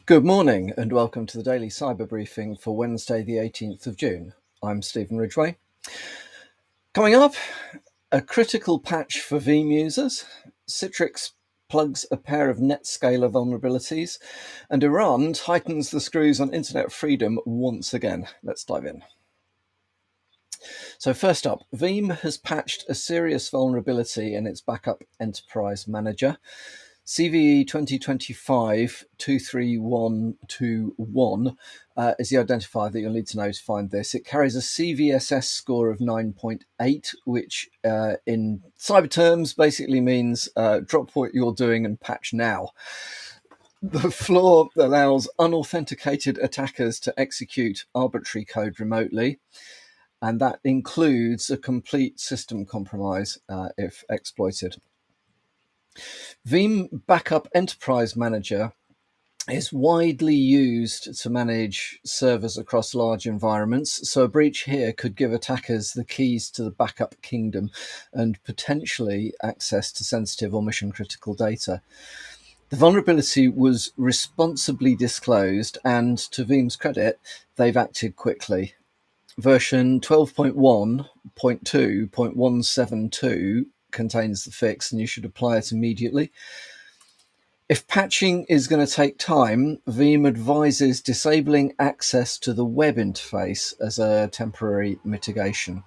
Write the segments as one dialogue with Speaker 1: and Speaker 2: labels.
Speaker 1: Good morning and welcome to the daily cyber briefing for Wednesday, the 18th of June. I'm Stephen Ridgway. Coming up, a critical patch for Veeam users, Citrix plugs a pair of NetScaler vulnerabilities, and Iran tightens the screws on internet freedom once again. Let's dive in. So first up, Veeam has patched a serious vulnerability in its backup enterprise manager. CVE 2025-23121 is the identifier that you'll need to know to find this. It carries a CVSS score of 9.8, which in cyber terms basically means drop what you're doing and patch now. The flaw allows unauthenticated attackers to execute arbitrary code remotely, and that includes a complete system compromise if exploited. Veeam Backup Enterprise Manager is widely used to manage servers across large environments, so a breach here could give attackers the keys to the backup kingdom and potentially access to sensitive or mission-critical data. The vulnerability was responsibly disclosed, and to Veeam's credit, they've acted quickly. Version 12.1.2.172 contains the fix, and you should apply it immediately. If patching is going to take time, Veeam advises disabling access to the web interface as a temporary mitigation.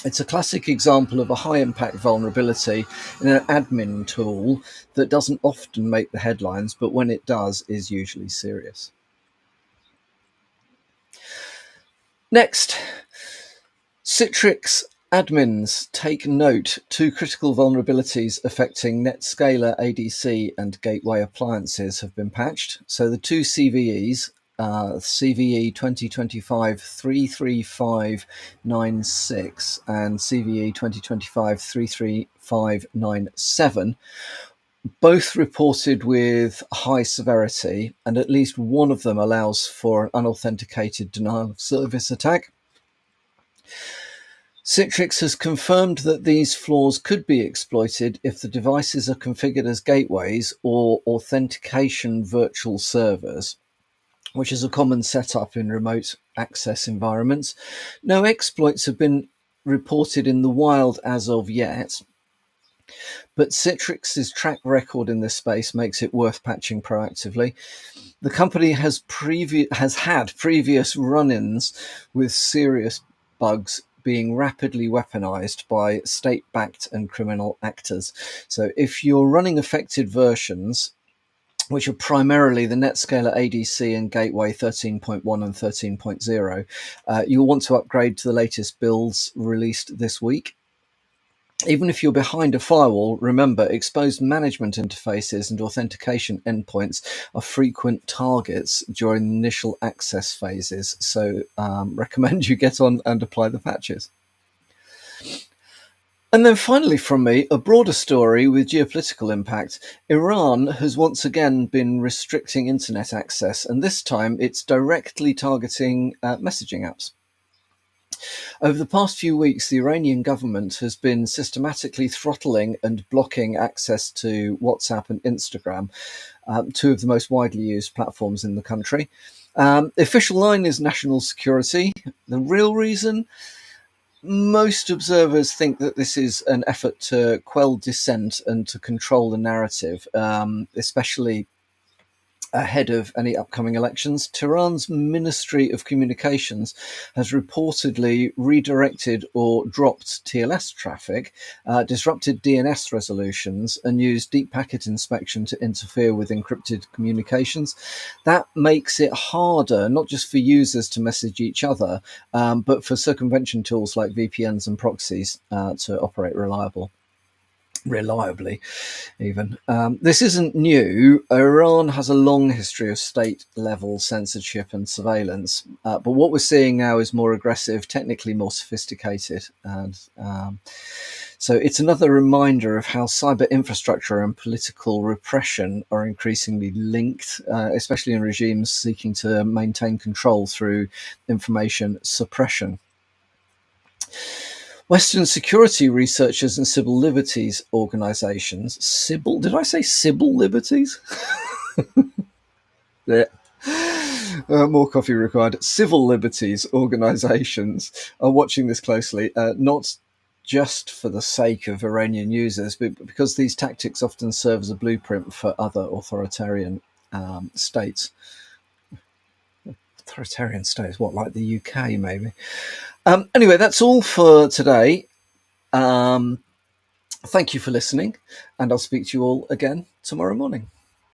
Speaker 1: It's a classic example of a high-impact vulnerability in an admin tool that doesn't often make the headlines, but when it does, is usually serious. Next, Citrix admins take note. Two critical vulnerabilities affecting NetScaler ADC and Gateway appliances have been patched. So the two CVEs, CVE 2025-33596 and CVE 2025-33597, both reported with high severity, and at least one of them allows for an unauthenticated denial of service attack. Citrix has confirmed that these flaws could be exploited if the devices are configured as gateways or authentication virtual servers, which is a common setup in remote access environments. No exploits have been reported in the wild as of yet, but Citrix's track record in this space makes it worth patching proactively. The company has had previous run-ins with serious bugs being rapidly weaponized by state-backed and criminal actors. So if you're running affected versions, which are primarily the NetScaler ADC and Gateway 13.1 and 13.0, you'll want to upgrade to the latest builds released this week. Even if you're behind a firewall, remember, exposed management interfaces and authentication endpoints are frequent targets during the initial access phases, so recommend you get on and apply the patches. And then finally from me, a broader story with geopolitical impact. Iran has once again been restricting internet access, and this time it's directly targeting messaging apps. Over the past few weeks, the Iranian government has been systematically throttling and blocking access to WhatsApp and Instagram, two of the most widely used platforms in the country. The official line is national security. The real reason? Most observers think that this is an effort to quell dissent and to control the narrative, especially ahead of any upcoming elections. Tehran's Ministry of Communications has reportedly redirected or dropped TLS traffic, disrupted DNS resolutions, and used deep packet inspection to interfere with encrypted communications. That makes it harder, not just for users to message each other, but for circumvention tools like VPNs and proxies to operate reliably even. This isn't new. Iran has a long history of state-level censorship and surveillance, but what we're seeing now is more aggressive, technically more sophisticated, and so it's another reminder of how cyber infrastructure and political repression are increasingly linked, especially in regimes seeking to maintain control through information suppression. Western security researchers and civil liberties organizations, did I say civil liberties? Yeah. More coffee required. Civil liberties organisations are watching this closely, not just for the sake of Iranian users, but because these tactics often serve as a blueprint for other authoritarian states. Authoritarian states, what, like the UK maybe? Anyway, that's all for today. Thank you for listening, and I'll speak to you all again tomorrow morning.